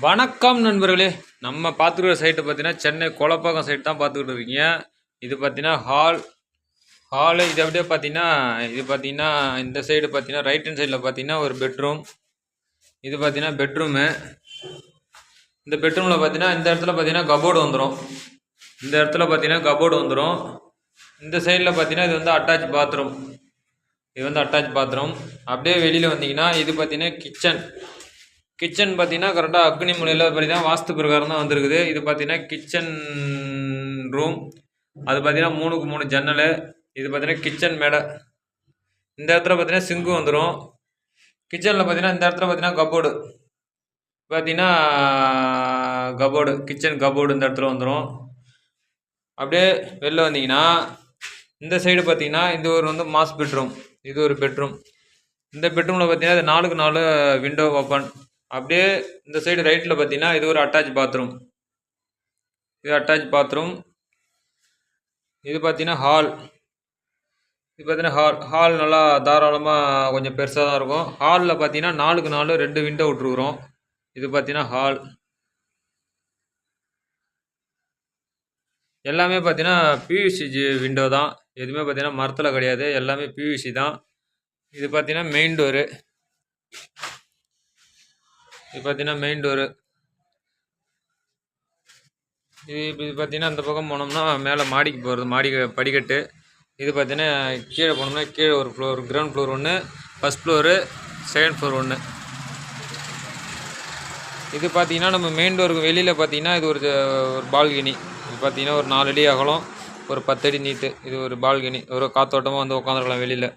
வணக்கம் நண்பர்களே. நம்ம பார்த்துக்கிற சைட்டு பார்த்தீங்கன்னா சென்னை கொலப்பாக்கம் சைட் தான் பார்த்துக்கிட்டு இருக்கீங்க. இது பார்த்தீங்கன்னா ஹாலு இது அப்படியே பார்த்தீங்கன்னா இது பார்த்தீங்கன்னா இந்த சைடு பார்த்தீங்கன்னா ரைட் ஹேண்ட் சைடில் பார்த்தீங்கன்னா ஒரு பெட்ரூம். இது பார்த்தீங்கன்னா பெட்ரூமு. இந்த பெட்ரூமில் பார்த்தீங்கன்னா இந்த இடத்துல பார்த்தீங்கன்னா கபோர்டு வந்துடும். இந்த இடத்துல பார்த்தீங்கன்னா கபோர்டு வந்துடும். இந்த சைடில் பார்த்தீங்கன்னா இது வந்து அட்டாச் பாத்ரூம். இது வந்து அட்டாச் பாத்ரூம். அப்படியே வெளியில் வந்தீங்கன்னா இது பார்த்தீங்கன்னா கிச்சன் பார்த்தீங்கன்னா கரெக்டாக அக்னி மூலையில் படி தான் வாஸ்து பிரகாரம் தான் வந்திருக்குது. இது பார்த்தீங்கன்னா கிச்சன் ரூம். அது பார்த்தீங்கன்னா 3க்கு 3 ஜன்னல். இது பார்த்தீங்கன்னா கிச்சன் மேடை. இந்த இடத்துல பார்த்தீங்கன்னா சிங்கு வந்துடும். கிச்சனில் பார்த்தீங்கன்னா இந்த இடத்துல பார்த்தீங்கன்னா கபோர்டு பார்த்தீங்கன்னா கிச்சன் கபோர்டு இந்த இடத்துல வந்துடும். அப்படியே வெளில வந்தீங்கன்னா இந்த சைடு பார்த்தீங்கன்னா இது ஒரு வந்து மாஸ் பெட்ரூம். இது ஒரு பெட்ரூம். இந்த பெட்ரூமில் பார்த்தீங்கன்னா இது 4க்கு 4 விண்டோ ஓப்பன். அப்படியே இந்த சைடு ரைட்டில் பார்த்தீங்கன்னா இது ஒரு அட்டாச் பாத்ரூம். இது அட்டாச் பாத்ரூம். இது பார்த்தீங்கன்னா ஹால். இது பார்த்தீங்கன்னா ஹால் நல்லா தாராளமாக கொஞ்சம் பெருசாக தான் இருக்கும். ஹாலில் பார்த்தீங்கன்னா 4க்கு 4 2 விண்டோ விட்டுருக்குறோம். இது பார்த்தீங்கன்னா ஹால். எல்லாமே பார்த்தீங்கன்னா பிவிசி விண்டோ தான். எதுவுமே பார்த்தீங்கன்னா மரத்தில் கிடையாது. எல்லாமே பிவிசி தான். இது பார்த்தீங்கன்னா மெயின் டோரு. இது பார்த்தீங்கன்னா மெயின் டோரு. இது பார்த்தீங்கன்னா இந்த பக்கம் போனோம்னா மேலே மாடிக்கு போகிறது, படிக்கட்டு. இது பார்த்தீங்கன்னா கீழே போனோம்னா கீழே ஒரு ஃப்ளோர், கிரவுண்ட் ஃப்ளோர் ஒன்று, ஃபஸ்ட் ஃப்ளோரு, செகண்ட் ஃப்ளோர் ஒன்று. இது பார்த்தீங்கன்னா நம்ம மெயின் டோருக்கு வெளியில் பார்த்தீங்கன்னா இது ஒரு பால்கனி. இது பார்த்தீங்கன்னா ஒரு 4 அடி அகலம், ஒரு 10 அடி நீட்டு. இது ஒரு பால்கனி. ஒரு காத்தோட்டமாக வந்து உட்காந்துருக்கலாம் வெளியில்.